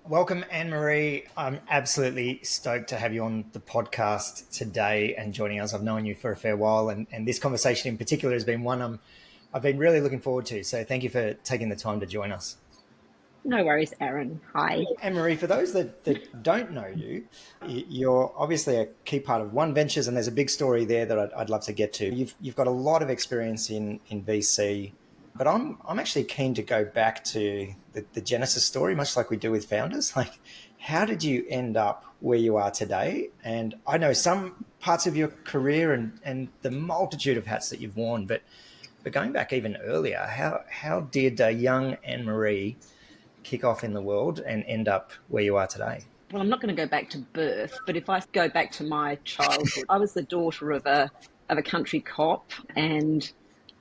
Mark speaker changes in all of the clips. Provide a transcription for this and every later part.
Speaker 1: Welcome, Anne-Marie. I'm absolutely stoked to have you on the podcast today and joining us. I've known you for a fair while, and this conversation in particular has been one I've been really looking forward to. So thank you for taking the time to join us.
Speaker 2: No worries, Aaron. Hi.
Speaker 1: Anne-Marie, for those that don't know you, you're obviously a key part of OneVentures, and there's a big story there that I'd love to get to. You've got a lot of experience in VC, but I'm actually keen to go back to the genesis story, much like we do with founders. Like, how did you end up where you are today? And I know some parts of your career and the multitude of hats that you've worn, but going back even earlier, how did young Anne-Marie kick off in the world and end up where you are today?
Speaker 2: Well, I'm not going to go back to birth, but if I go back to my childhood, I was the daughter of a country cop, and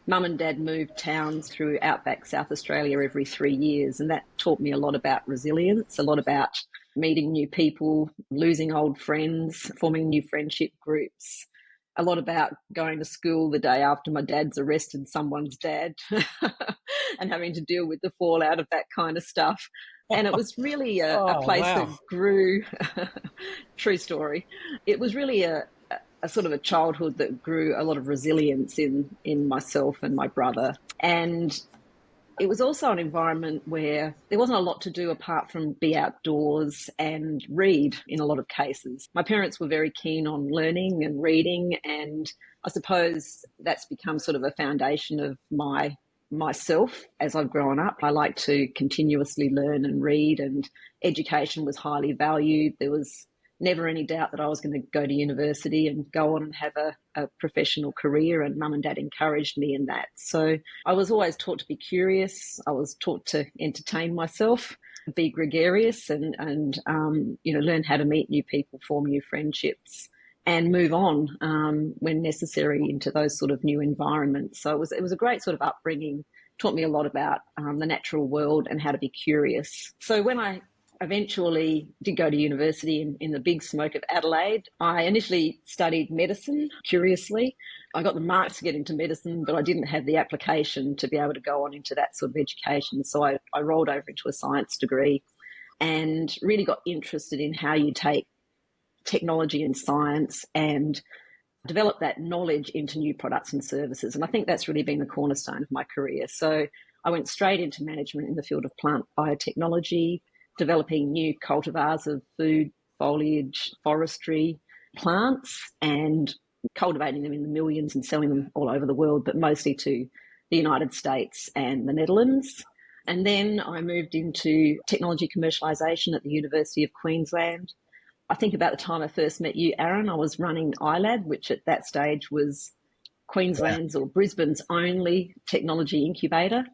Speaker 2: Mum and Dad moved towns through outback South Australia every 3 years, and that taught me a lot about resilience, a lot about meeting new people, losing old friends, forming new friendship groups, a lot about going to school the day after my dad's arrested someone's dad and having to deal with the fallout of that kind of stuff. And it was really a place that grew, true story. It was really a sort of a childhood that grew a lot of resilience in myself and my brother. And it was also an environment where there wasn't a lot to do apart from be outdoors and read in a lot of cases. My parents were very keen on learning and reading, and I suppose that's become sort of a foundation of myself as I've grown up. I like to continuously learn and read, and education was highly valued. There was never any doubt that I was going to go to university and go on and have a professional career, and Mum and Dad encouraged me in that. So I was always taught to be curious. I was taught to entertain myself, be gregarious, and learn how to meet new people, form new friendships, and move on when necessary into those sort of new environments. So it was a great sort of upbringing, taught me a lot about the natural world and how to be curious. So when I eventually did go to university in the big smoke of Adelaide, I initially studied medicine, curiously. I got the marks to get into medicine, but I didn't have the application to be able to go on into that sort of education. So I rolled over into a science degree and really got interested in how you take technology and science and develop that knowledge into new products and services. And I think that's really been the cornerstone of my career. So I went straight into management in the field of plant biotechnology, developing new cultivars of food, foliage, forestry, plants, and cultivating them in the millions and selling them all over the world, but mostly to the United States and the Netherlands. And then I moved into technology commercialisation at the University of Queensland. I think about the time I first met you, Aaron, I was running i.lab, which at that stage was Queensland's or Brisbane's only technology incubator.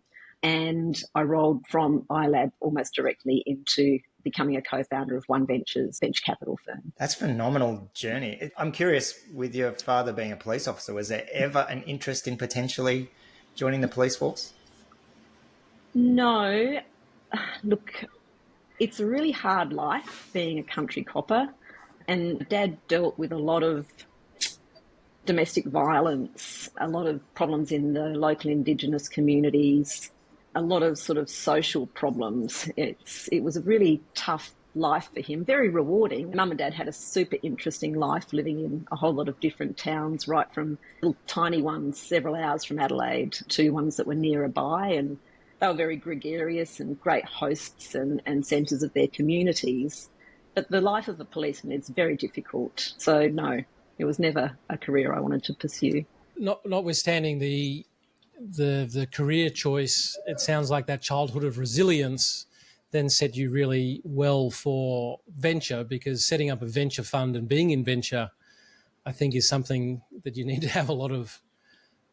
Speaker 2: And I rolled from i.lab almost directly into becoming a co-founder of OneVentures, venture capital firm.
Speaker 1: That's a phenomenal journey. I'm curious, with your father being a police officer, was there ever an interest in potentially joining the police force?
Speaker 2: No. Look, it's a really hard life being a country copper, and Dad dealt with a lot of domestic violence, a lot of problems in the local Indigenous communities, a lot of sort of social problems. It was a really tough life for him, very rewarding. Mum and Dad had a super interesting life living in a whole lot of different towns, right from little tiny ones several hours from Adelaide to ones that were nearby, and they were very gregarious and great hosts and centres of their communities. But the life of a policeman is very difficult. So no, it was never a career I wanted to pursue.
Speaker 3: Notwithstanding the career choice, it sounds like that childhood of resilience then set you really well for venture, because setting up a venture fund and being in venture, I think, is something that you need to have a lot of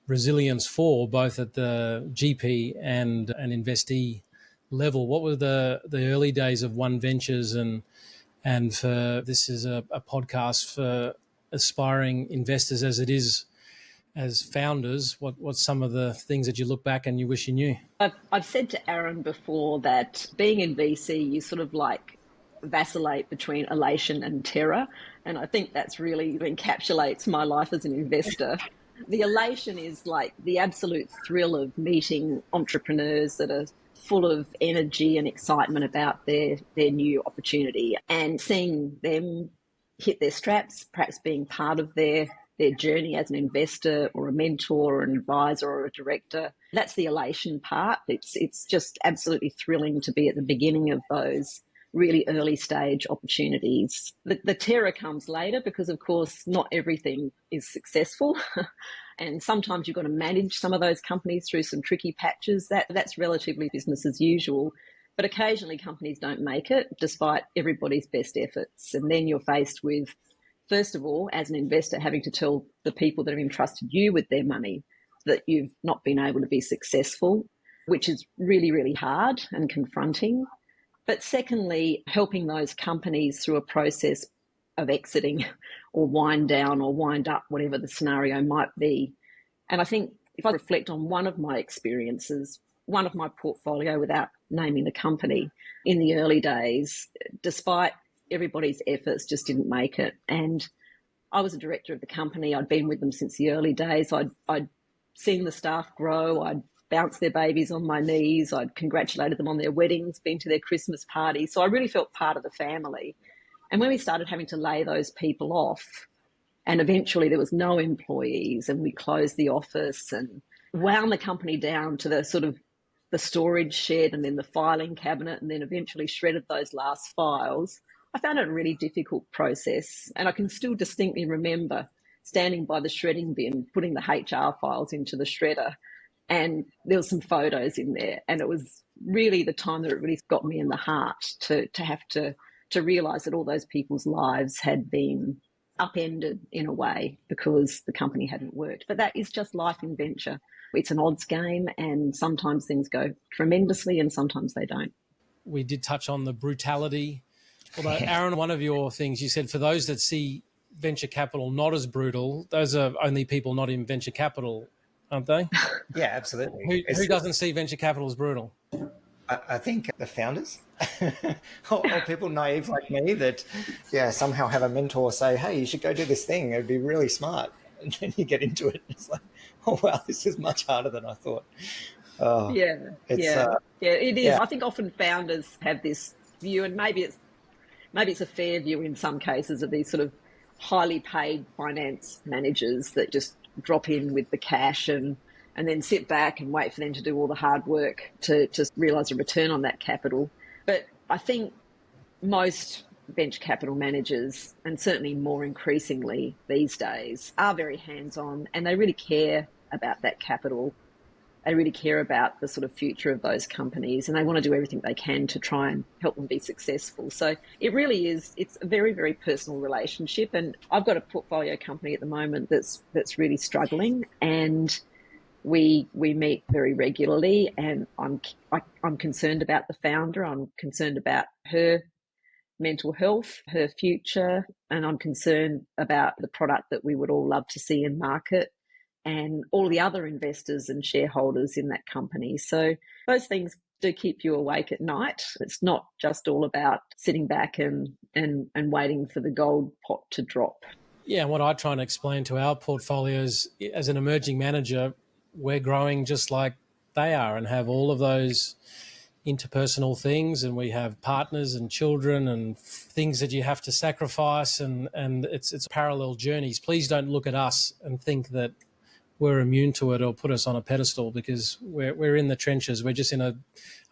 Speaker 3: resilience for, both at the GP and an investee level. What were the early days of OneVentures, and for this is a podcast for aspiring investors as it is as founders, what's some of the things that you look back and you wish you knew?
Speaker 2: I've said to Aaron before that being in VC, you sort of like vacillate between elation and terror. And I think that's really encapsulates my life as an investor. The elation is like the absolute thrill of meeting entrepreneurs that are full of energy and excitement about their new opportunity, and seeing them hit their straps, perhaps being part of their journey as an investor or a mentor or an advisor or a director. That's the elation part. It's just absolutely thrilling to be at the beginning of those really early stage opportunities. The terror comes later because, of course, not everything is successful. And sometimes you've got to manage some of those companies through some tricky patches. That's relatively business as usual. But occasionally companies don't make it despite everybody's best efforts. And then you're faced with, first of all, as an investor, having to tell the people that have entrusted you with their money that you've not been able to be successful, which is really, really hard and confronting. But secondly, helping those companies through a process of exiting or wind down or wind up, whatever the scenario might be. And I think if I reflect on one of my experiences, one of my portfolio, without naming the company, in the early days, despite everybody's efforts, just didn't make it. And I was a director of the company. I'd been with them since the early days. I'd seen the staff grow. I'd bounced their babies on my knees. I'd congratulated them on their weddings, been to their Christmas parties. So I really felt part of the family. And when we started having to lay those people off, and eventually there was no employees, and we closed the office and wound the company down to the sort of the storage shed and then the filing cabinet, and then eventually shredded those last files, I found it a really difficult process. And I can still distinctly remember standing by the shredding bin, putting the HR files into the shredder, and there was some photos in there. And it was really the time that it really got me in the heart to have to realise that all those people's lives had been upended in a way because the company hadn't worked. But that is just life in venture. It's an odds game, and sometimes things go tremendously and sometimes they don't.
Speaker 3: We did touch on the brutality. Although, Aaron, one of your things, you said for those that see venture capital not as brutal, those are only people not in venture capital, aren't they?
Speaker 1: Yeah, absolutely.
Speaker 3: Who doesn't see venture capital as brutal?
Speaker 1: I think the founders or people naive like me that, somehow have a mentor say, hey, you should go do this thing. It'd be really smart. And then you get into it. And it's like, oh, wow, this is much harder than I thought.
Speaker 2: It is. Yeah. I think often founders have this view, and maybe it's a fair view in some cases, of these sort of highly paid finance managers that just drop in with the cash and then sit back and wait for them to do all the hard work to realise a return on that capital. But I think most venture capital managers, and certainly more increasingly these days, are very hands-on, and they really care about that capital. They really care about the sort of future of those companies, and they want to do everything they can to try and help them be successful. So it really is, it's a very, very personal relationship. And I've got a portfolio company at the moment that's really struggling, and we meet very regularly, and I'm concerned about the founder. I'm concerned about her mental health, her future, and I'm concerned about the product that we would all love to see in market, and all the other investors and shareholders in that company. So those things do keep you awake at night. It's not just all about sitting back and waiting for the gold pot to drop.
Speaker 3: Yeah, what I try and explain to our portfolios, as an emerging manager, we're growing just like they are and have all of those interpersonal things, and we have partners and children and things that you have to sacrifice, and it's parallel journeys. Please don't look at us and think that we're immune to it or put us on a pedestal, because we're in the trenches. We're just in a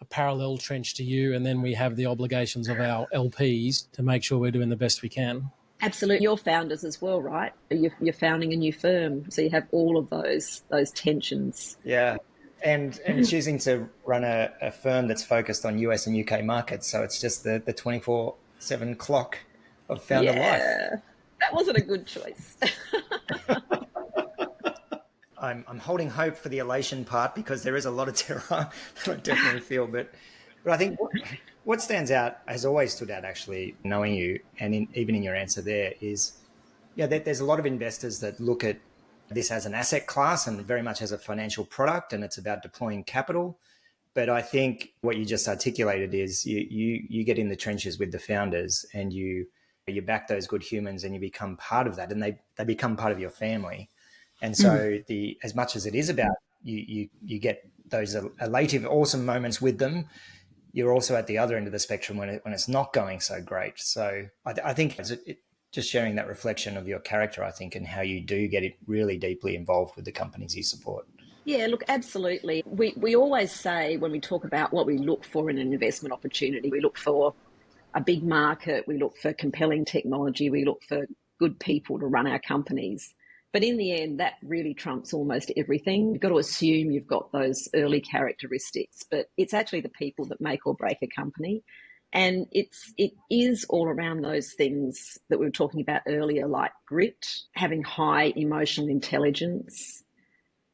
Speaker 3: parallel trench to you, and then we have the obligations of our LPs to make sure we're doing the best we can.
Speaker 2: Absolutely. You're founders as well, right? You're founding a new firm, so you have all of those tensions.
Speaker 1: Yeah. And choosing to run a firm that's focused on US and UK markets. So it's just the 24/7 clock of founder life.
Speaker 2: That wasn't a good choice.
Speaker 1: I'm holding hope for the elation part, because there is a lot of terror that I definitely feel. But I think what stands out, has always stood out actually, knowing you, and even in your answer there, is there's a lot of investors that look at this as an asset class and very much as a financial product, and it's about deploying capital. But I think what you just articulated is you get in the trenches with the founders, and you back those good humans, and you become part of that, and they become part of your family. And so as much as it is about you get those elative, awesome moments with them, you're also at the other end of the spectrum when it's not going so great. So I think just sharing that reflection of your character, I think, and how you do get it really deeply involved with the companies you support.
Speaker 2: Yeah, look, absolutely. We always say when we talk about what we look for in an investment opportunity, we look for a big market, we look for compelling technology, we look for good people to run our companies. But in the end, that really trumps almost everything. You've got to assume you've got those early characteristics, but it's actually the people that make or break a company. And it is all around those things that we were talking about earlier, like grit, having high emotional intelligence,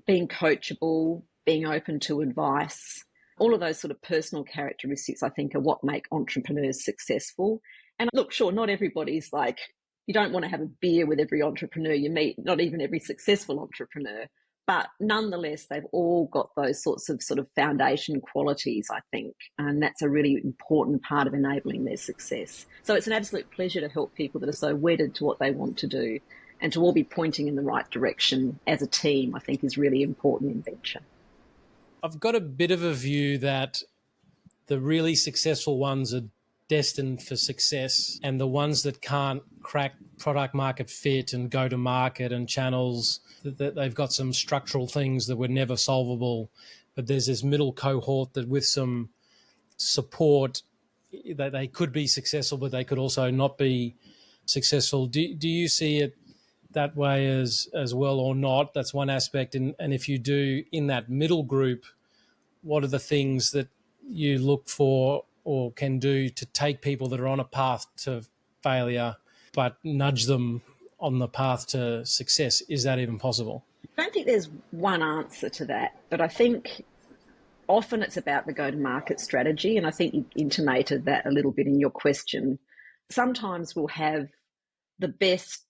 Speaker 2: being coachable, being open to advice. All of those sort of personal characteristics, I think, are what make entrepreneurs successful. And look, sure, not everybody's like, you don't want to have a beer with every entrepreneur you meet, not even every successful entrepreneur. But nonetheless, they've all got those sorts of sort of foundation qualities, I think. And that's a really important part of enabling their success. So it's an absolute pleasure to help people that are so wedded to what they want to do, and to all be pointing in the right direction as a team, I think, is really important in venture.
Speaker 3: I've got a bit of a view that the really successful ones are destined for success, and the ones that can't crack product market fit and go to market and channels, that they've got some structural things that were never solvable. But there's this middle cohort that with some support, that they could be successful, but they could also not be successful. Do you see it that way as well or not? That's one aspect. And if you do, in that middle group, what are the things that you look for or can do to take people that are on a path to failure but nudge them on the path to success? Is that even possible?
Speaker 2: I don't think there's one answer to that, but I think often it's about the go-to-market strategy, and I think you intimated that a little bit in your question. Sometimes we'll have the best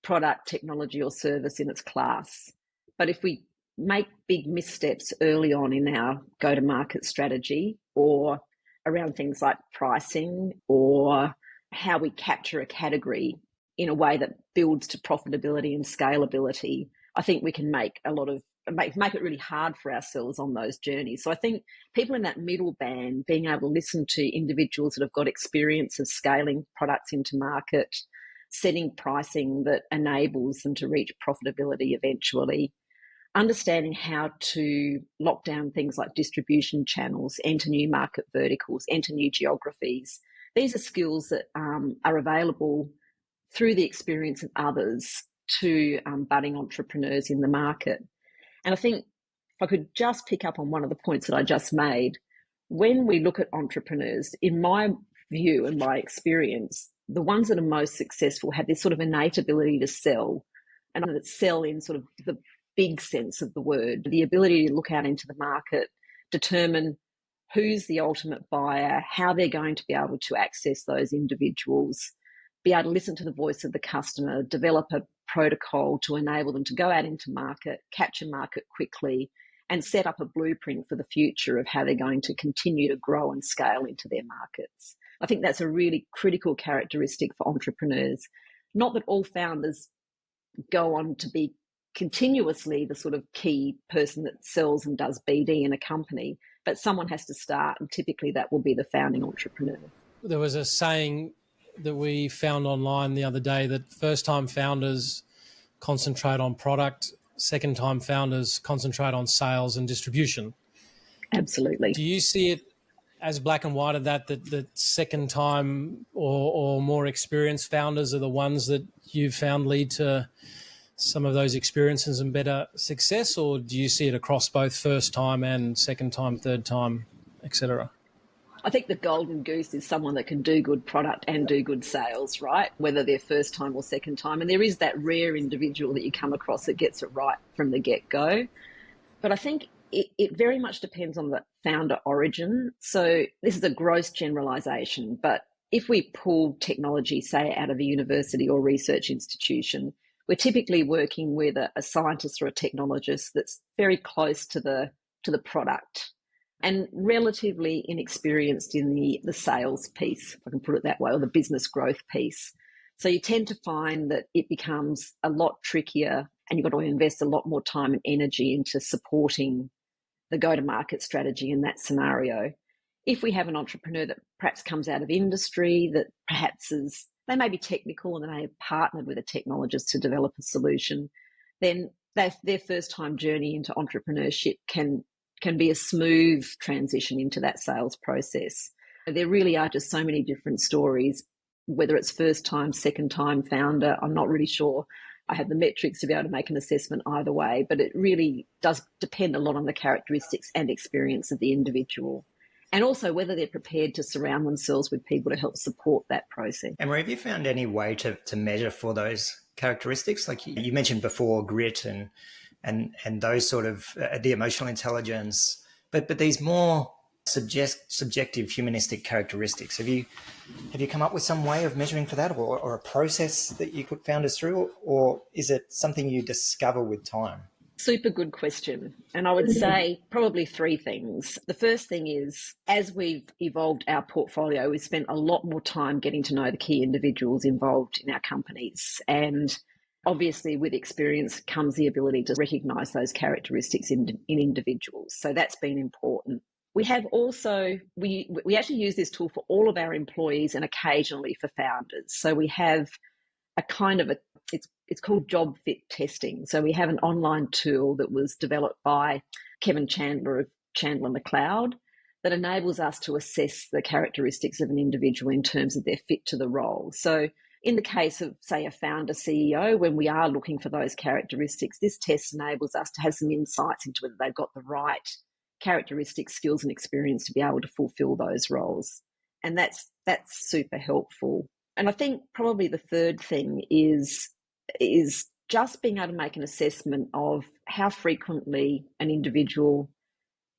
Speaker 2: product, technology or service in its class, but if we make big missteps early on in our go-to-market strategy, or around things like pricing or how we capture a category in a way that builds to profitability and scalability, I think we can make it really hard for ourselves on those journeys. So I think people in that middle band, being able to listen to individuals that have got experience of scaling products into market, setting pricing that enables them to reach profitability eventually, understanding how to lock down things like distribution channels, enter new market verticals, enter new geographies. These are skills that are available through the experience of others to budding entrepreneurs in the market. And I think if I could just pick up on one of the points that I just made, when we look at entrepreneurs, in my view and my experience, the ones that are most successful have this sort of innate ability to sell, and that sell in sort of the big sense of the word, the ability to look out into the market, determine who's the ultimate buyer, how they're going to be able to access those individuals, be able to listen to the voice of the customer, develop a protocol to enable them to go out into market, capture market quickly, and set up a blueprint for the future of how they're going to continue to grow and scale into their markets. I think that's a really critical characteristic for entrepreneurs. Not that all founders go on to be continuously the sort of key person that sells and does BD in a company, but someone has to start, and typically that will be the founding entrepreneur.
Speaker 3: There was a saying that we found online the other day that first-time founders concentrate on product, second-time founders concentrate on sales and distribution.
Speaker 2: Absolutely.
Speaker 3: Do you see it as black and white of that second-time or more experienced founders are the ones that you've found lead to some of those experiences and better success, or do you see it across both first-time and second-time, third-time, etc.?
Speaker 2: I think the golden goose is someone that can do good product and do good sales, right? Whether they're first time or second time. And there is that rare individual that you come across that gets it right from the get-go. But I think it very much depends on the founder origin. So this is a gross generalization, but if we pull technology, say, out of a university or research institution, we're typically working with a scientist or a technologist that's very close to the product, and relatively inexperienced in the sales piece, if I can put it that way, or the business growth piece. So you tend to find that it becomes a lot trickier, and you've got to invest a lot more time and energy into supporting the go-to-market strategy in that scenario. If we have an entrepreneur that perhaps comes out of industry, that perhaps they may be technical and they have partnered with a technologist to develop a solution, then their first-time journey into entrepreneurship can be a smooth transition into that sales process. There really are just so many different stories, whether it's first-time, second-time founder. I'm not really sure I have the metrics to be able to make an assessment either way, but it really does depend a lot on the characteristics and experience of the individual, and also whether they're prepared to surround themselves with people to help support that process.
Speaker 1: And have you found any way to measure for those characteristics? Like you mentioned before, grit and those sort of the emotional intelligence, but these more subjective humanistic characteristics. Have you come up with some way of measuring for that, or a process that you put founders through, or is it something you discover with time?
Speaker 2: Super good question. And I would say probably three things. The first thing is, as we've evolved our portfolio, we've spent a lot more time getting to know the key individuals involved in our companies. And obviously with experience comes the ability to recognise those characteristics in individuals. So that's been important. We have also, we actually use this tool for all of our employees and occasionally for founders. So we have a kind of it's called job fit testing. So we have an online tool that was developed by Kevin Chandler of Chandler McLeod that enables us to assess the characteristics of an individual in terms of their fit to the role. So in the case of, say, a founder CEO, when we are looking for those characteristics, this test enables us to have some insights into whether they've got the right characteristics, skills and experience to be able to fulfill those roles. And that's super helpful. And I think probably the third thing is just being able to make an assessment of how frequently an individual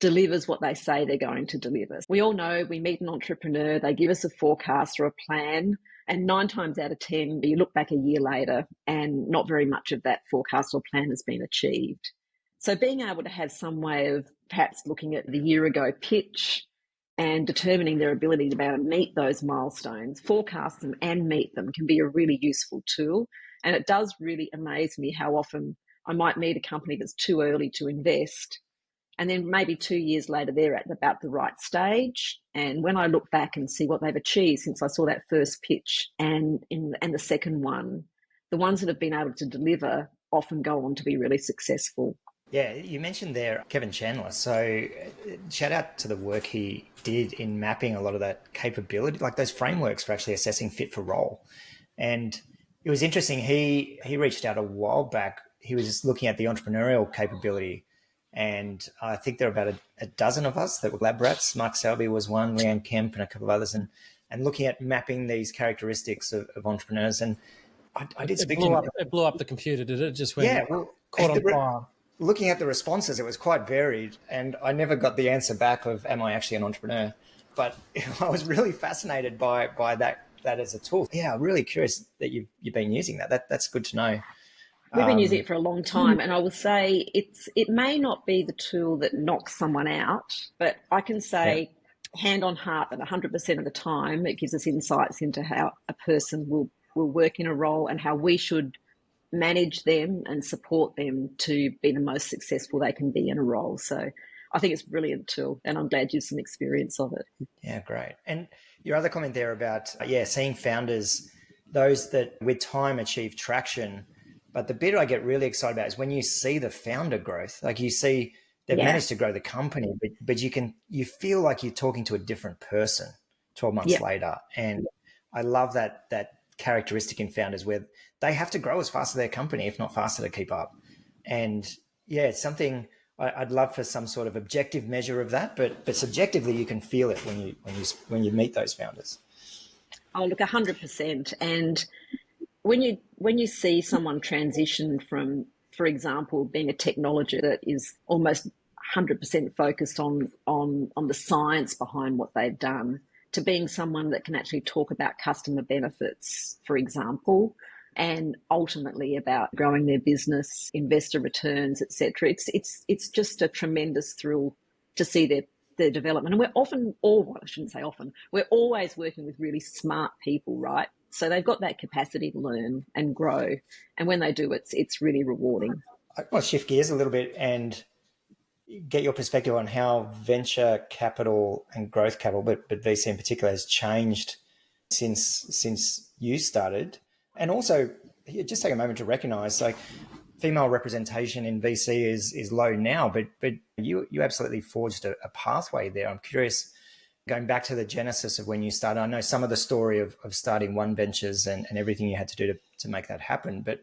Speaker 2: delivers what they say they're going to deliver. We all know we meet an entrepreneur, they give us a forecast or a plan, and 9 times out of 10, you look back a year later and not very much of that forecast or plan has been achieved. So being able to have some way of perhaps looking at the year ago pitch and determining their ability to be able to meet those milestones, forecast them and meet them can be a really useful tool. And it does really amaze me how often I might meet a company that's too early to invest, and then maybe 2 years later, they're at about the right stage. And when I look back and see what they've achieved since I saw that first pitch and the second one, the ones that have been able to deliver often go on to be really successful.
Speaker 1: Yeah, you mentioned there Kevin Chandler. So shout out to the work he did in mapping a lot of that capability, like those frameworks for actually assessing fit for role. And it was interesting. He reached out a while back. He was just looking at the entrepreneurial capability. And I think there were about a dozen of us that were lab rats. Mark Selby was one, Leanne Kemp and a couple of others, and looking at mapping these characteristics of entrepreneurs. And I did speak to him.
Speaker 3: It blew up the computer, did it? Just when caught on fire.
Speaker 1: Looking at the responses, it was quite varied, and I never got the answer back of, am I actually an entrepreneur? But I was really fascinated by that as a tool. Yeah, I'm really curious that you've been using that. That's good to know.
Speaker 2: We've been using it for a long time, and I will say it may not be the tool that knocks someone out, but I can say hand on heart that 100% of the time it gives us insights into how a person will work in a role and how we should manage them and support them to be the most successful they can be in a role. So I think it's a brilliant tool, and I'm glad you've some experience of it.
Speaker 1: Yeah, great. And your other comment there about, seeing founders, those that with time achieve traction. But the bit I get really excited about is when you see the founder growth, like you see they've managed to grow the company, but you feel like you're talking to a different person 12 months later. And I love that characteristic in founders where they have to grow as fast as their company, if not faster, to keep up. And it's something I'd love for some sort of objective measure of that, but subjectively you can feel it when you meet those founders.
Speaker 2: Oh, look, 100%. And when you see someone transition from, for example, being a technologist that is almost 100% focused on the science behind what they've done, to being someone that can actually talk about customer benefits, for example, and ultimately about growing their business, investor returns, etc. It's just a tremendous thrill to see their development. And we're always working with really smart people, right? So they've got that capacity to learn and grow. And when they do, it's really rewarding.
Speaker 1: I want to shift gears a little bit, and get your perspective on how venture capital and growth capital, but VC in particular, has changed since you started. And also, just take a moment to recognise, like, female representation in VC is low now, but you absolutely forged a pathway there. I'm curious, going back to the genesis of when you started. I know some of the story of starting OneVentures and everything you had to do to make that happen, but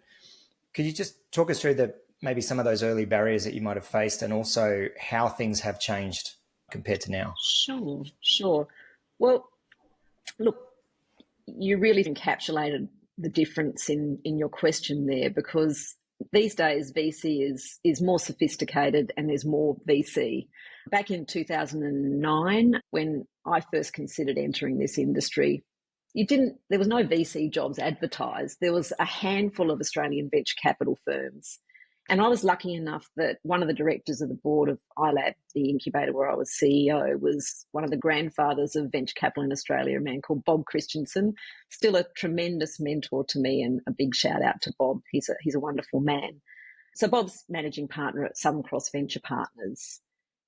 Speaker 1: could you just talk us through maybe some of those early barriers that you might have faced, and also how things have changed compared to now?
Speaker 2: Sure. Well, look, you really encapsulated the difference in your question there, because these days VC is more sophisticated and there's more VC. Back in 2009, when I first considered entering this industry, there was no VC jobs advertised. There was a handful of Australian venture capital firms. And I was lucky enough that one of the directors of the board of i.lab, the Incubator where I was CEO, was one of the grandfathers of venture capital in Australia, a man called Bob Christensen, still a tremendous mentor to me, and a big shout out to Bob. He's a wonderful man. So Bob's managing partner at Southern Cross Venture Partners.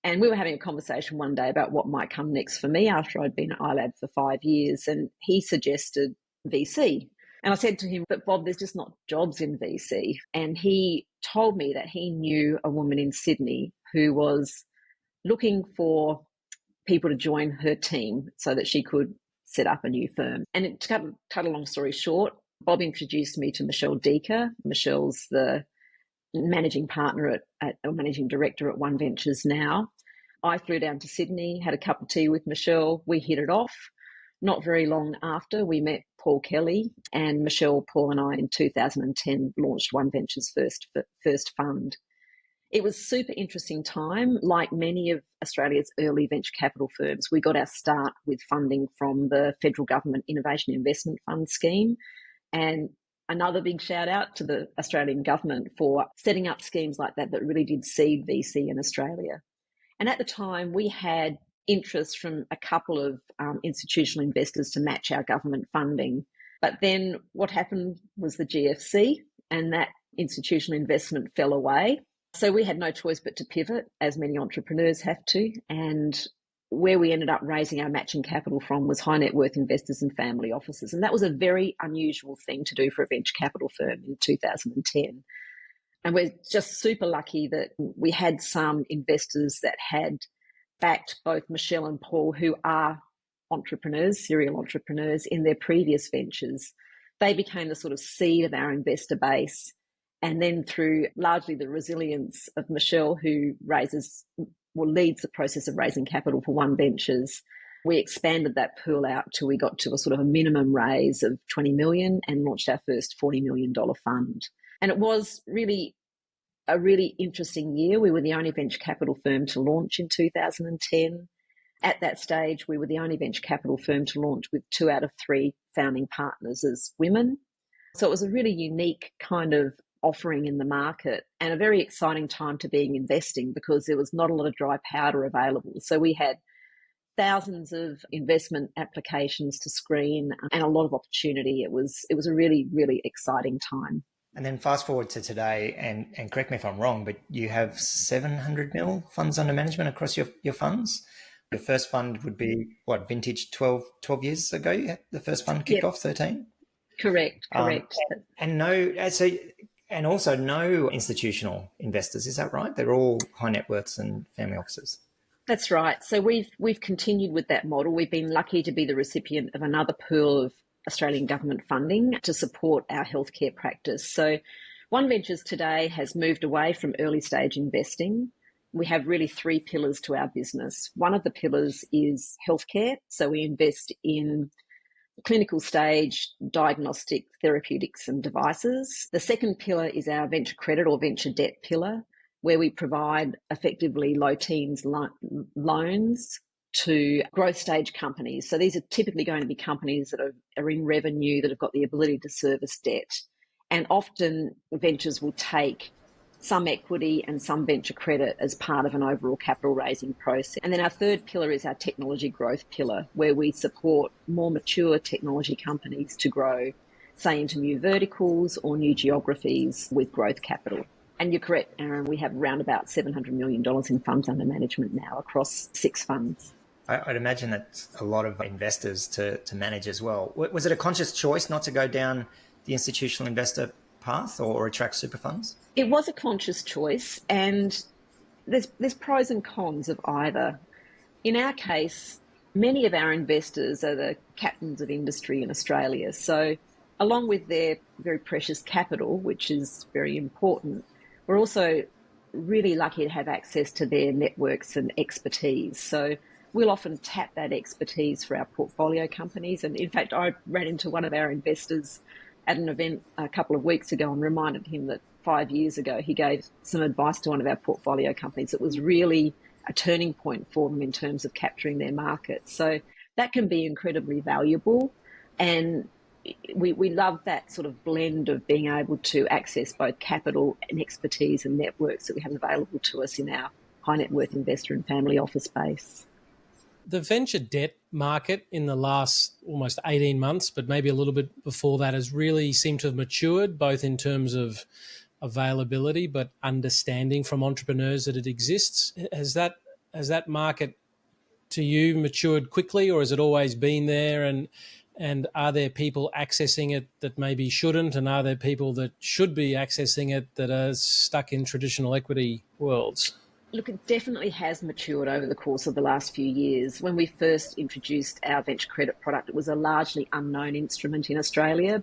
Speaker 2: And we were having a conversation one day about what might come next for me after I'd been at i.lab for 5 years, and he suggested VC. And I said to him, but Bob, there's just not jobs in VC. And he told me that he knew a woman in Sydney who was looking for people to join her team so that she could set up a new firm. And to cut a long story short, Bob introduced me to Michelle Deaker. Michelle's the managing partner or managing director at OneVentures now. I flew down to Sydney, had a cup of tea with Michelle. We hit it off. Not very long after, we met Paul Kelly, and Michelle, Paul and I in 2010 launched OneVentures' first fund. It was a super interesting time. Like many of Australia's early venture capital firms, we got our start with funding from the federal government Innovation Investment Fund scheme. And another big shout out to the Australian government for setting up schemes like that really did seed VC in Australia. And at the time, we had interest from a couple of institutional investors to match our government funding. But then what happened was the GFC, and that institutional investment fell away. So we had no choice but to pivot, as many entrepreneurs have to. And where we ended up raising our matching capital from was high net worth investors and family offices. And that was a very unusual thing to do for a venture capital firm in 2010. And we're just super lucky that we had some investors that had backed both Michelle and Paul, who are entrepreneurs, serial entrepreneurs, in their previous ventures. They became the sort of seed of our investor base. And then through largely the resilience of Michelle, who leads the process of raising capital for OneVentures, we expanded that pool out till we got to a sort of a minimum raise of 20 million and launched our first $40 million fund. And it was really a really interesting year. We were the only venture capital firm to launch in 2010. At that stage, we were the only venture capital firm to launch with 2 out of 3 founding partners as women. So it was a really unique kind of offering in the market, and a very exciting time to be investing, because there was not a lot of dry powder available. So we had thousands of investment applications to screen and a lot of opportunity. It was a really, really exciting time.
Speaker 1: And then fast forward to today, and correct me if I'm wrong, but you have 700 mil funds under management across your funds. Your first fund would be, what, vintage 12 years ago? You had the first fund kicked off, 13?
Speaker 2: Correct.
Speaker 1: And also no institutional investors, is that right? They're all high net worths and family offices.
Speaker 2: That's right. So we've continued with that model. We've been lucky to be the recipient of another pool of Australian government funding to support our healthcare practice. So OneVentures today has moved away from early stage investing. We have really 3 pillars to our business. One of the pillars is healthcare. So we invest in clinical stage diagnostic therapeutics and devices. The second pillar is our venture credit or venture debt pillar, where we provide effectively low teens loans to growth stage companies. So these are typically going to be companies that are in revenue, that have got the ability to service debt. And often ventures will take some equity and some venture credit as part of an overall capital raising process. And then our third pillar is our technology growth pillar, where we support more mature technology companies to grow, say, into new verticals or new geographies with growth capital. And you're correct, Aaron, we have around about $700 million in funds under management now across 6 funds.
Speaker 1: I'd imagine that's a lot of investors to manage as well. Was it a conscious choice not to go down the institutional investor path or attract super funds?
Speaker 2: It was a conscious choice, and there's pros and cons of either. In our case, many of our investors are the captains of industry in Australia. So along with their very precious capital, which is very important, we're also really lucky to have access to their networks and expertise. So we'll often tap that expertise for our portfolio companies. And in fact, I ran into one of our investors at an event a couple of weeks ago and reminded him that 5 years ago he gave some advice to one of our portfolio companies that was really a turning point for them in terms of capturing their market. So that can be incredibly valuable. And we love that sort of blend of being able to access both capital and expertise and networks that we have available to us in our high net worth investor and family office space.
Speaker 3: The venture debt market in the last almost 18 months, but maybe a little bit before that, has really seemed to have matured, both in terms of availability, but understanding from entrepreneurs that it exists. Has that market to you matured quickly, or has it always been there? And are there people accessing it that maybe shouldn't? And are there people that should be accessing it that are stuck in traditional equity worlds?
Speaker 2: Look, it definitely has matured over the course of the last few years. When we first introduced our venture credit product, it was a largely unknown instrument in Australia,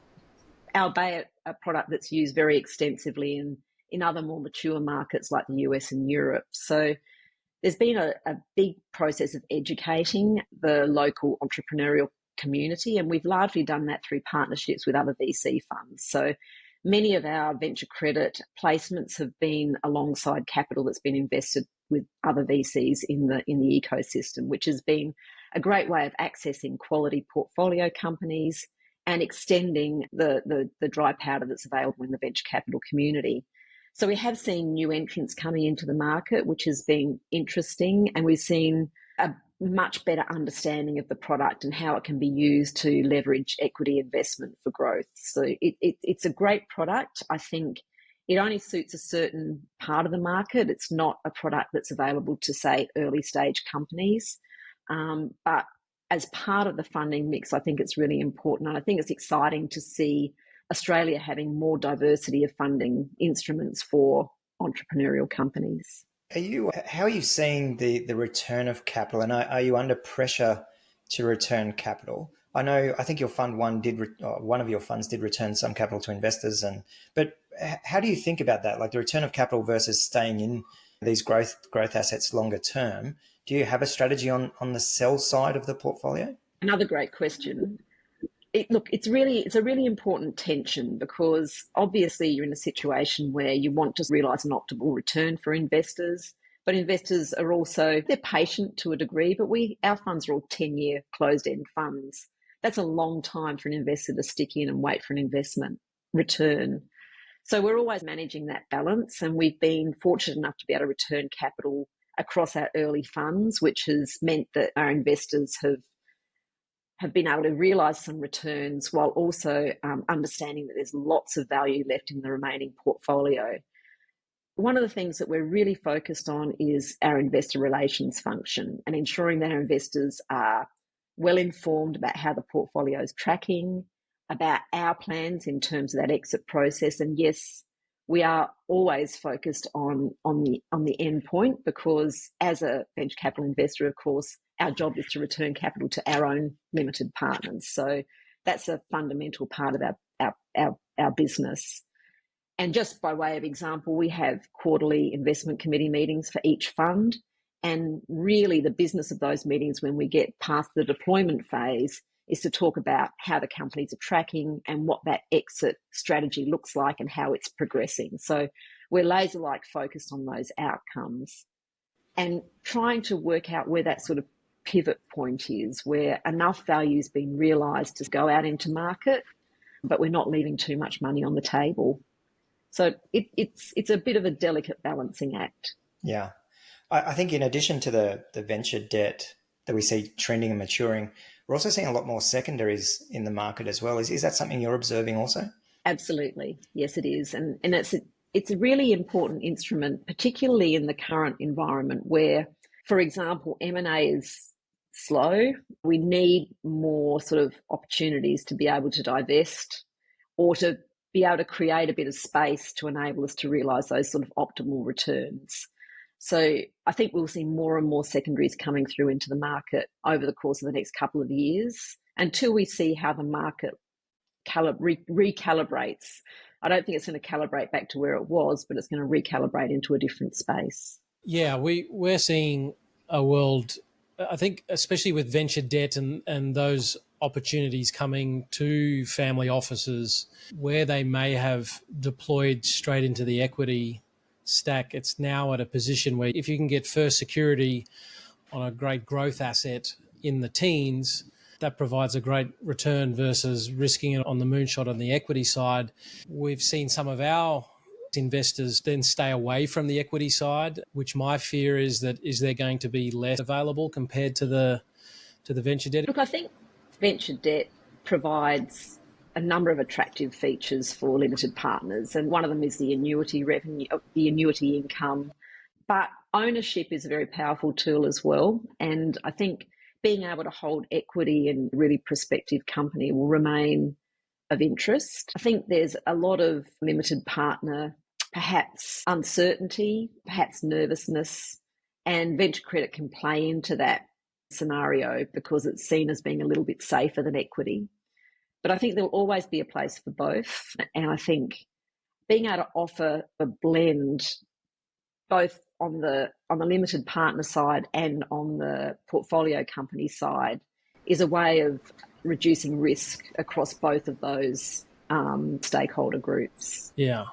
Speaker 2: albeit a product that's used very extensively in other more mature markets like the US and Europe. So there's been a big process of educating the local entrepreneurial community, and we've largely done that through partnerships with other VC funds. So many of our venture credit placements have been alongside capital that's been invested with other VCs in the ecosystem, which has been a great way of accessing quality portfolio companies and extending the dry powder that's available in the venture capital community. So we have seen new entrants coming into the market, which has been interesting, and we've seen a much better understanding of the product and how it can be used to leverage equity investment for growth. So it's a great product. I think it only suits a certain part of the market. It's not a product that's available to, say, early stage companies. But as part of the funding mix, I think it's really important. And I think it's exciting to see Australia having more diversity of funding instruments for entrepreneurial companies.
Speaker 1: How are you seeing the return of capital, and are you under pressure to return capital? I think your fund one one of your funds did return some capital to investors, but how do you think about that, like the return of capital versus staying in these growth assets longer term? Do you have a strategy on the sell side of the portfolio?
Speaker 2: Another great question. It's a really important tension, because obviously you're in a situation where you want to realise an optimal return for investors, but investors are also, they're patient to a degree, but our funds are all 10-year closed-end funds. That's a long time for an investor to stick in and wait for an investment return. So we're always managing that balance, and we've been fortunate enough to be able to return capital across our early funds, which has meant that our investors have been able to realise some returns while also understanding that there's lots of value left in the remaining portfolio. One of the things that we're really focused on is our investor relations function and ensuring that our investors are well informed about how the portfolio is tracking, about our plans in terms of that exit process. And yes, we are always focused on the end point, because as a venture capital investor, of course, our job is to return capital to our own limited partners. So that's a fundamental part of our business. And just by way of example, we have quarterly investment committee meetings for each fund. And really the business of those meetings, when we get past the deployment phase, is to talk about how the companies are tracking and what that exit strategy looks like and how it's progressing. So we're laser-like focused on those outcomes and trying to work out where that sort of pivot point is, where enough value has been realised to go out into market, but we're not leaving too much money on the table. So it's a bit of a delicate balancing act.
Speaker 1: Yeah. I think in addition to the venture debt that we see trending and maturing, we're also seeing a lot more secondaries in the market as well. Is that something you're observing also?
Speaker 2: Absolutely. Yes, it is. And it's It's a really important instrument, particularly in the current environment where, for example, M&A is slow. We need more sort of opportunities to be able to divest or to be able to create a bit of space to enable us to realise those sort of optimal returns. So I think we'll see more and more secondaries coming through into the market over the course of the next couple of years until we see how the market recalibrates. I don't think it's going to calibrate back to where it was, but it's going to recalibrate into a different space.
Speaker 3: Yeah, we're seeing a world, I think, especially with venture debt and those opportunities coming to family offices where they may have deployed straight into the equity stack. It's now at a position where if you can get first security on a great growth asset in the teens, that provides a great return versus risking it on the moonshot on the equity side. We've seen some of our investors then stay away from the equity side, which my fear is that is there going to be less available compared to the venture debt?
Speaker 2: Look, I think venture debt provides a number of attractive features for limited partners, and one of them is the annuity revenue, the annuity income. But ownership is a very powerful tool as well, and I think being able to hold equity in a really prospective company will remain of interest. I think there's a lot of limited partner, perhaps uncertainty, perhaps nervousness, and venture credit can play into that scenario because it's seen as being a little bit safer than equity. But I think there will always be a place for both. And I think being able to offer a blend both on the limited partner side and on the portfolio company side is a way of reducing risk across both of those stakeholder groups.
Speaker 3: Yeah.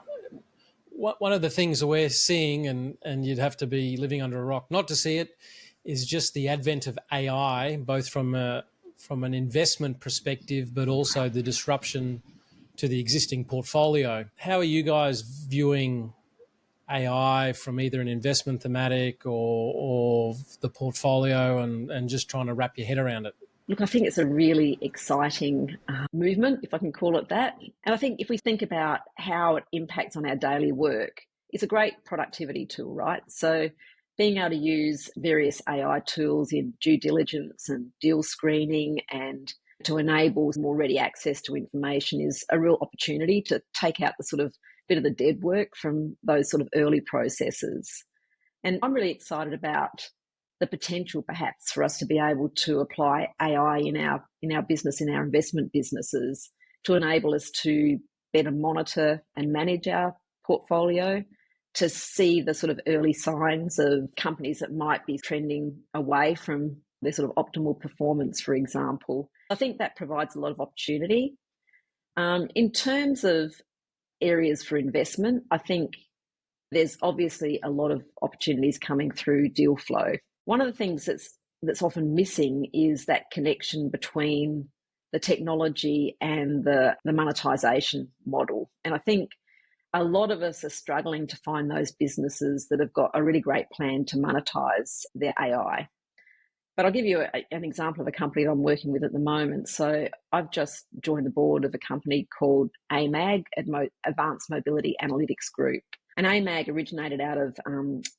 Speaker 3: One of the things that we're seeing, and you'd have to be living under a rock not to see it, is just the advent of AI, both from an investment perspective, but also the disruption to the existing portfolio. How are you guys viewing AI from either an investment thematic or the portfolio and just trying to wrap your head around it?
Speaker 2: Look, I think it's a really exciting movement, if I can call it that. And I think if we think about how it impacts on our daily work, it's a great productivity tool, right? So being able to use various AI tools in due diligence and deal screening and to enable more ready access to information is a real opportunity to take out the sort of bit of the dead work from those sort of early processes. And I'm really excited about the potential perhaps for us to be able to apply AI in our business, in our investment businesses, to enable us to better monitor and manage our portfolio, to see the sort of early signs of companies that might be trending away from their sort of optimal performance, for example. I think that provides a lot of opportunity. In terms of areas for investment, I think there's obviously a lot of opportunities coming through deal flow. One of the things that's often missing is that connection between the technology and the monetization model. And I think a lot of us are struggling to find those businesses that have got a really great plan to monetize their AI. But I'll give you an example of a company that I'm working with at the moment. So I've just joined the board of a company called AMAG, Advanced Mobility Analytics Group. And AMAG originated out of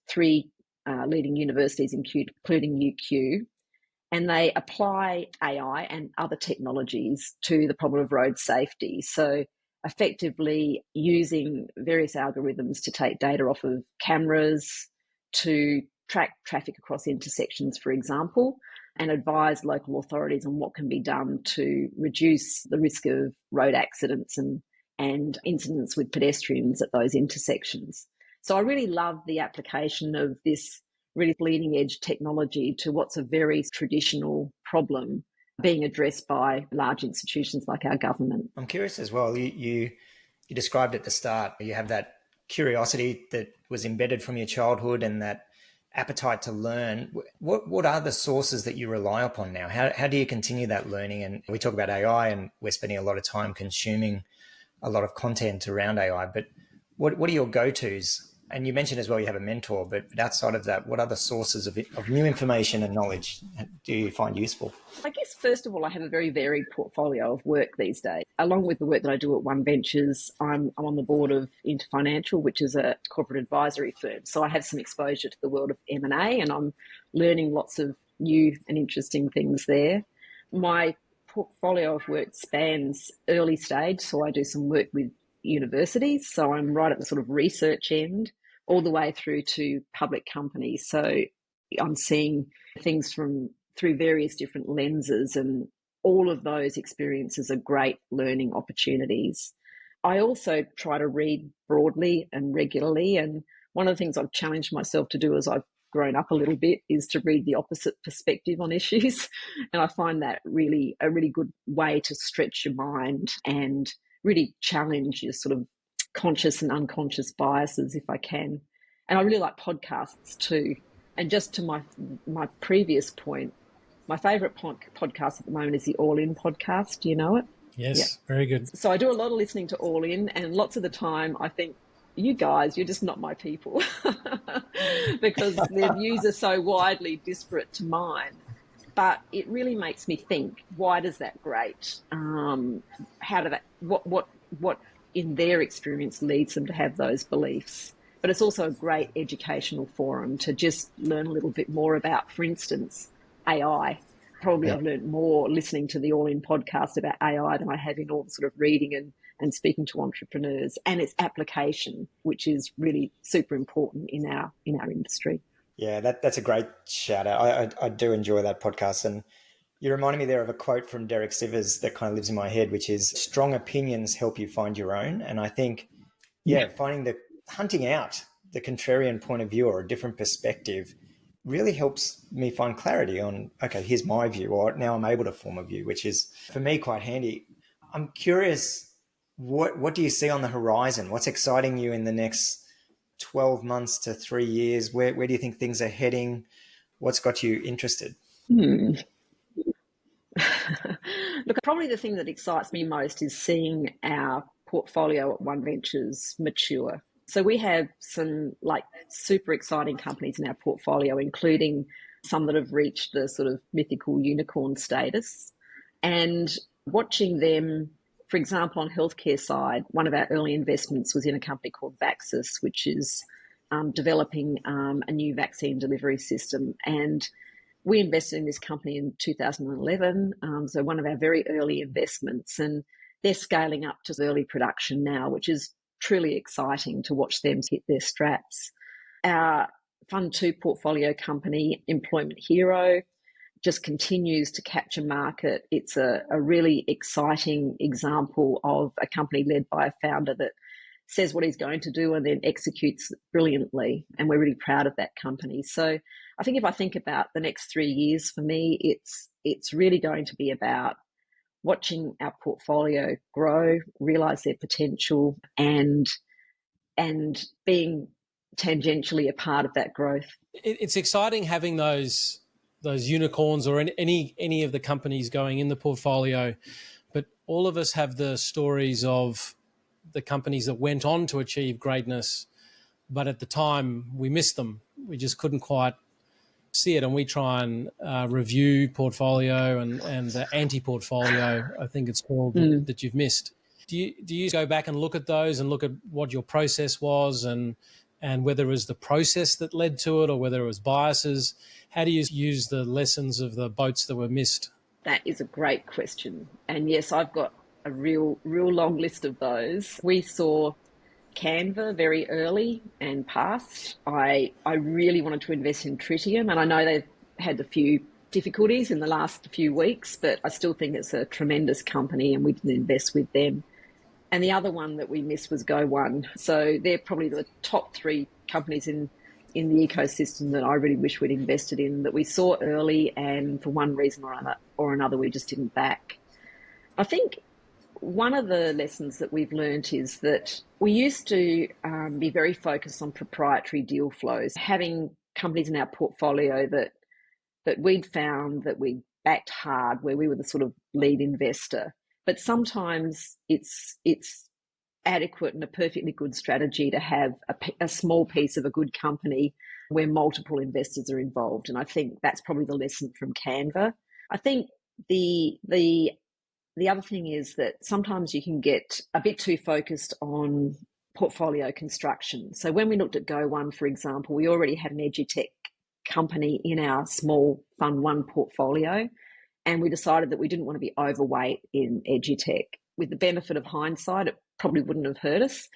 Speaker 2: three leading universities, including UQ, and they apply AI and other technologies to the problem of road safety. So effectively using various algorithms to take data off of cameras to track traffic across intersections, for example, and advise local authorities on what can be done to reduce the risk of road accidents and incidents with pedestrians at those intersections. So I really love the application of this really bleeding edge technology to what's a very traditional problem being addressed by large institutions like our government.
Speaker 1: I'm curious as well, you described at the start, you have that curiosity that was embedded from your childhood and that appetite to learn. What are the sources that you rely upon now? How do you continue that learning? And we talk about AI and we're spending a lot of time consuming a lot of content around AI, but what are your go-tos? And you mentioned as well you have a mentor, but outside of that, what other sources of new information and knowledge do you find useful?
Speaker 2: I guess, first of all, I have a very varied portfolio of work these days. Along with the work that I do at OneVentures, I'm on the board of InterFinancial, which is a corporate advisory firm. So I have some exposure to the world of M&A, and I'm learning lots of new and interesting things there. My portfolio of work spans early stage, so I do some work with universities. So I'm right at the sort of research end, all the way through to public companies. So I'm seeing things through various different lenses, and all of those experiences are great learning opportunities. I also try to read broadly and regularly, and one of the things I've challenged myself to do as I've grown up a little bit is to read the opposite perspective on issues. And I find that really a really good way to stretch your mind and really challenge your sort of conscious and unconscious biases if I can. And I really like podcasts too. And just to my previous point, my favourite podcast at the moment is the All In podcast. Do you know it?
Speaker 3: Yes,
Speaker 2: Yeah.
Speaker 3: very good.
Speaker 2: So I do a lot of listening to All In, and lots of the time I think, you guys, you're just not my people because their views are so widely disparate to mine. But it really makes me think, why does that grate? How do that, what in their experience leads them to have those beliefs? But it's also a great educational forum to just learn a little bit more about, for instance, AI. Probably I've learned more listening to the All In podcast about AI than I have in all the sort of reading and speaking to entrepreneurs, and its application, which is really super important in our industry.
Speaker 1: Yeah, that's a great shout out. I do enjoy that podcast. And you reminded me there of a quote from Derek Sivers that kind of lives in my head, which is strong opinions help you find your own. And I think, hunting out the contrarian point of view or a different perspective really helps me find clarity on, okay, here's my view, or now I'm able to form a view, which is for me quite handy. I'm curious, what do you see on the horizon? What's exciting you in the next 12 months to 3 years? Where do you think things are heading? What's got you interested?
Speaker 2: Look, probably the thing that excites me most is seeing our portfolio at OneVentures mature. So we have some like super exciting companies in our portfolio, including some that have reached the sort of mythical unicorn status. And watching them, for example, on healthcare side, one of our early investments was in a company called Vaxxus, which is developing a new vaccine delivery system. And we invested in this company in 2011, so one of our very early investments, and they're scaling up to early production now, which is truly exciting to watch them hit their straps. Our Fund 2 portfolio company, Employment Hero, just continues to capture market. It's a really exciting example of a company led by a founder that says what he's going to do and then executes brilliantly. And we're really proud of that company. So I think if I think about the next 3 years for me, it's really going to be about watching our portfolio grow, realize their potential, and being tangentially a part of that growth.
Speaker 3: It's exciting having those unicorns or any of the companies going in the portfolio, but all of us have the stories of the companies that went on to achieve greatness, but at the time we missed them. We just couldn't quite see it, and we try and review portfolio and the anti-portfolio, I think it's called, that you've missed. Do you go back and look at those and look at what your process was and whether it was the process that led to it or whether it was biases? How do you use the lessons of the boats that were missed?
Speaker 2: That is a great question. And yes, I've got a real long list of those. We saw Canva very early and passed. I really wanted to invest in Tritium, and I know they've had a few difficulties in the last few weeks, but I still think it's a tremendous company and we didn't invest with them. And the other one that we missed was GoOne. So they're probably the top 3 companies in the ecosystem that I really wish we'd invested in, that we saw early and for one reason or another we just didn't back. I think one of the lessons that we've learned is that we used to be very focused on proprietary deal flows, having companies in our portfolio that we'd found that we backed hard, where we were the sort of lead investor. But sometimes it's adequate and a perfectly good strategy to have a small piece of a good company where multiple investors are involved. And I think that's probably the lesson from Canva. I think the other thing is that sometimes you can get a bit too focused on portfolio construction. So when we looked at Go One, for example, we already had an edutech company in our small Fund One portfolio, and we decided that we didn't want to be overweight in edutech. With the benefit of hindsight, it probably wouldn't have hurt us.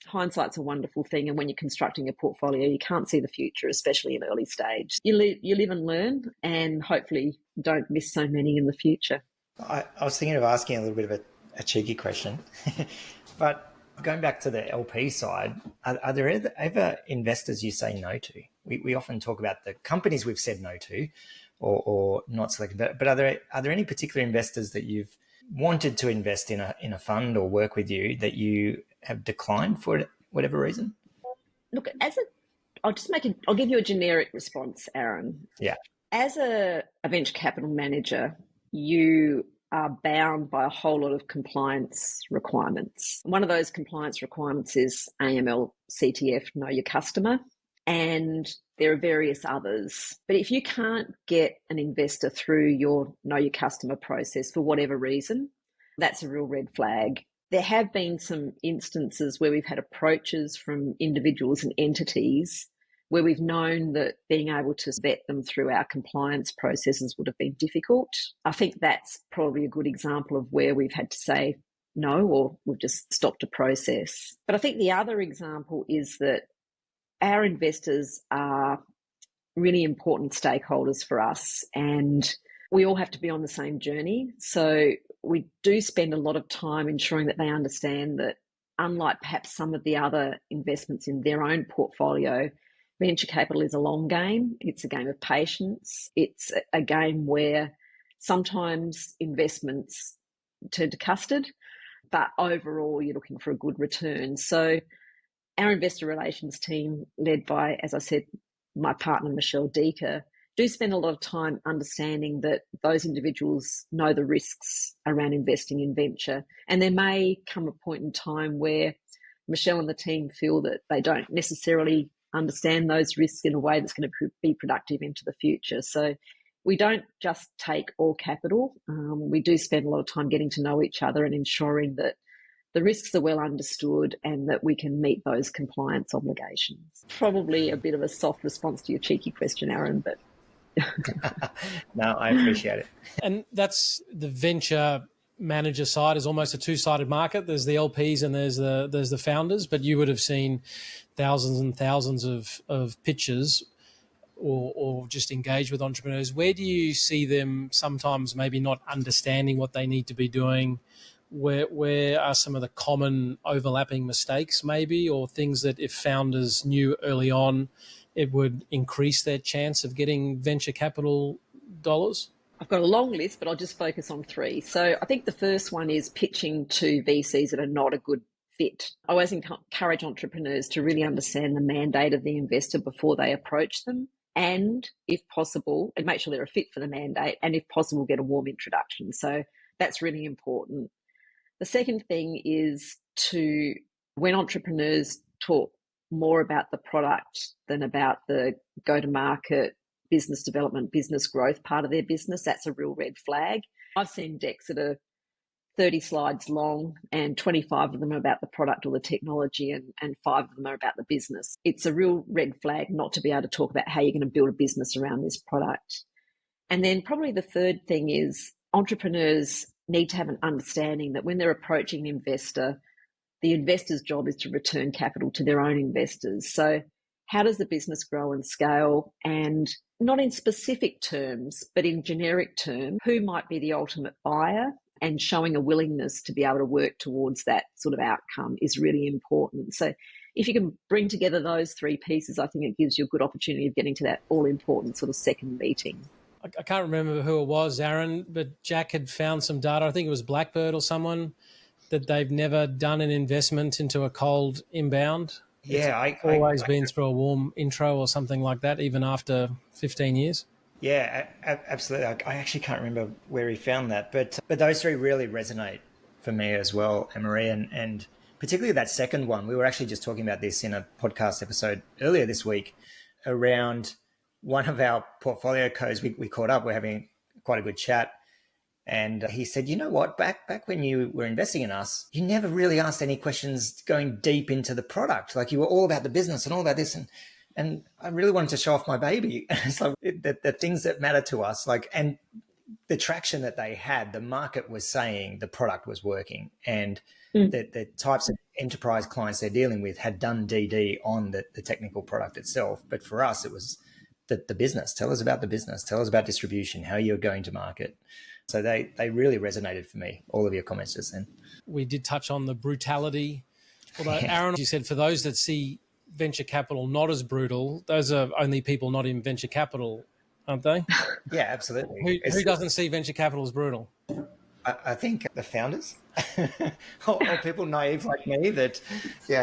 Speaker 2: Hindsight's a wonderful thing, and when you're constructing a portfolio, you can't see the future, especially in early stage. You live and learn, and hopefully don't miss so many in the future.
Speaker 1: I was thinking of asking a little bit of a cheeky question, but going back to the LP side, are there ever investors you say no to? We often talk about the companies we've said no to or not selected, but are there any particular investors that you've wanted to invest in a fund or work with you that you have declined for whatever reason?
Speaker 2: Look, I'll give you a generic response, Aaron.
Speaker 1: Yeah.
Speaker 2: As a venture capital manager, you are bound by a whole lot of compliance requirements. One of those compliance requirements is AML, CTF, know your customer, and there are various others. But if you can't get an investor through your know your customer process for whatever reason, that's a real red flag. There have been some instances where we've had approaches from individuals and entities where we've known that being able to vet them through our compliance processes would have been difficult. I think that's probably a good example of where we've had to say no, or we've just stopped a process. But I think the other example is that our investors are really important stakeholders for us, and we all have to be on the same journey. So we do spend a lot of time ensuring that they understand that, unlike perhaps some of the other investments in their own portfolio, venture capital is a long game. It's a game of patience. It's a game where sometimes investments turn to custard, but overall you're looking for a good return. So our investor relations team, led by, as I said, my partner, Michelle Deaker, do spend a lot of time understanding that those individuals know the risks around investing in venture. And there may come a point in time where Michelle and the team feel that they don't necessarily understand those risks in a way that's going to be productive into the future. So we don't just take all capital. We do spend a lot of time getting to know each other and ensuring that the risks are well understood and that we can meet those compliance obligations. Probably a bit of a soft response to your cheeky question, Aaron, but...
Speaker 1: No, I appreciate it.
Speaker 3: And that's the venture manager side is almost a two-sided market. There's the LPs and there's the founders, but you would have seen thousands and thousands of pitches or just engage with entrepreneurs. Where do you see them sometimes maybe not understanding what they need to be doing? Where are some of the common overlapping mistakes maybe, or things that if founders knew early on, it would increase their chance of getting venture capital dollars?
Speaker 2: I've got a long list, but I'll just focus on three. So I think the first one is pitching to VCs that are not a good fit. I always encourage entrepreneurs to really understand the mandate of the investor before they approach them, and if possible, and make sure they're a fit for the mandate, and if possible, get a warm introduction. So that's really important. The second thing is to, when entrepreneurs talk more about the product than about the go-to-market, business development, business growth part of their business, that's a real red flag. I've seen decks that are 30 slides long and 25 of them are about the product or the technology and 5 of them are about the business. It's a real red flag not to be able to talk about how you're going to build a business around this product. And then probably the third thing is entrepreneurs need to have an understanding that when they're approaching an investor, the investor's job is to return capital to their own investors. So how does the business grow and scale? And not in specific terms, but in generic terms, who might be the ultimate buyer? And showing a willingness to be able to work towards that sort of outcome is really important. So if you can bring together those three pieces, I think it gives you a good opportunity of getting to that all-important sort of second meeting.
Speaker 3: I can't remember who it was, Aaron, but Jack had found some data. I think it was Blackbird or someone, that they've never done an investment into a cold inbound.
Speaker 1: Yeah,
Speaker 3: it's always been through a warm intro or something like that, even after 15 years.
Speaker 1: Yeah, absolutely. I actually can't remember where he found that, but those three really resonate for me as well, Anne-Marie. And particularly that second one. We were actually just talking about this in a podcast episode earlier this week around one of our portfolio codes. We caught up, we're having quite a good chat. And he said, you know what, back when you were investing in us, you never really asked any questions going deep into the product. Like you were all about the business and all about this. And I really wanted to show off my baby. It's like the things that matter to us, like, and the traction that they had, the market was saying the product was working, and the types of enterprise clients they're dealing with had done DD on the technical product itself. But for us, it was the business. Tell us about the business. Tell us about distribution, how you're going to market. So they really resonated for me, all of your comments just then.
Speaker 3: We did touch on the brutality. Although, Aaron, you said for those that see venture capital not as brutal, those are only people not in venture capital, aren't they?
Speaker 1: Yeah, absolutely.
Speaker 3: Who doesn't see venture capital as brutal?
Speaker 1: I think the founders or people naive like me that,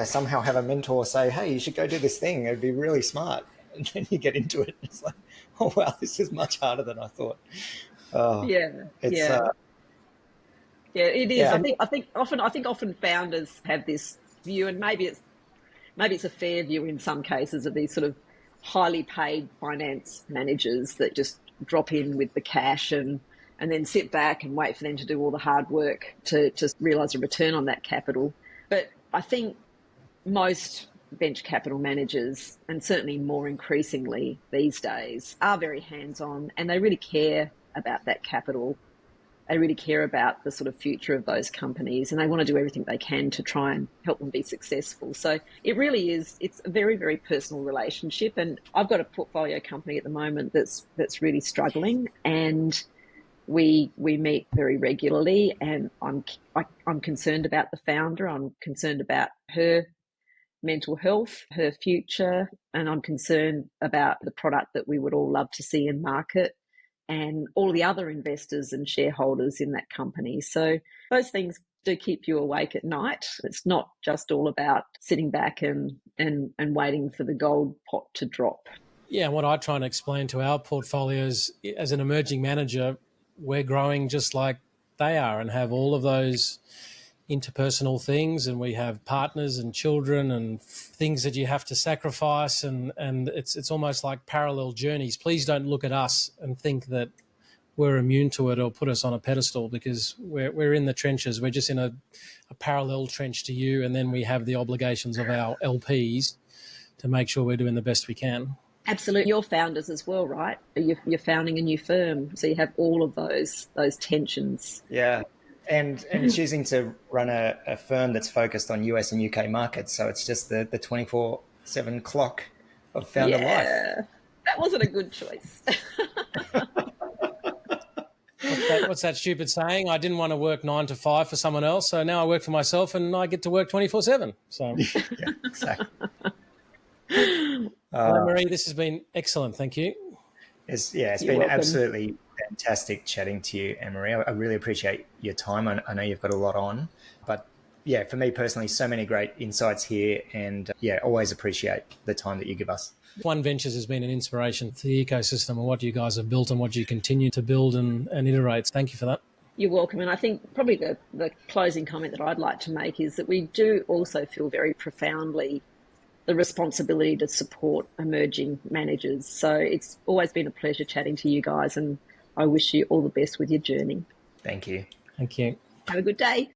Speaker 1: somehow have a mentor say, hey, you should go do this thing. It'd be really smart. And then you get into it. It's like, oh, wow, this is much harder than I thought.
Speaker 2: It is.
Speaker 1: Yeah.
Speaker 2: I think often founders have this view, and maybe it's a fair view in some cases, of these sort of highly paid finance managers that just drop in with the cash and then sit back and wait for them to do all the hard work to realise a return on that capital. But I think most venture capital managers, and certainly more increasingly these days, are very hands-on, and they really care about that capital. They really care about the sort of future of those companies, and they want to do everything they can to try and help them be successful. So it really is, it's a very, very personal relationship. And I've got a portfolio company at the moment that's really struggling, and we meet very regularly, and I'm concerned about the founder. I'm concerned about her mental health, her future, and I'm concerned about the product that we would all love to see in market, and all the other investors and shareholders in that company. So those things do keep you awake at night. It's not just all about sitting back and waiting for the gold pot to drop.
Speaker 3: Yeah, and what I try and explain to our portfolios, as an emerging manager, we're growing just like they are and have all of those interpersonal things, and we have partners and children and things that you have to sacrifice, and it's almost like parallel journeys. Please don't look at us and think that we're immune to it or put us on a pedestal, because we're in the trenches. We're just in a parallel trench to you, and then we have the obligations of our LPs to make sure we're doing the best we can.
Speaker 2: Absolutely. You're founders as well, right? You're founding a new firm, so you have all of those tensions.
Speaker 1: Yeah. And choosing to run a firm that's focused on US and UK markets. So it's just the 24/7 clock of founder life.
Speaker 2: That wasn't a good choice.
Speaker 3: What's that stupid saying? I didn't want to work 9 to 5 for someone else, so now I work for myself and I get to work 24/7. So
Speaker 1: yeah, exactly.
Speaker 3: Marie, this has been excellent. Thank you.
Speaker 1: It's been welcome. Absolutely fantastic chatting to you, Anne-Marie. I really appreciate your time. I know you've got a lot on, but yeah, for me personally, so many great insights here, and always appreciate the time that you give us.
Speaker 3: OneVentures has been an inspiration to the ecosystem and what you guys have built and what you continue to build and iterate. Thank you for that.
Speaker 2: You're welcome. And I think probably the closing comment that I'd like to make is that we do also feel very profoundly the responsibility to support emerging managers. So it's always been a pleasure chatting to you guys, and I wish you all the best with your journey.
Speaker 1: Thank you.
Speaker 3: Thank you.
Speaker 2: Have a good day.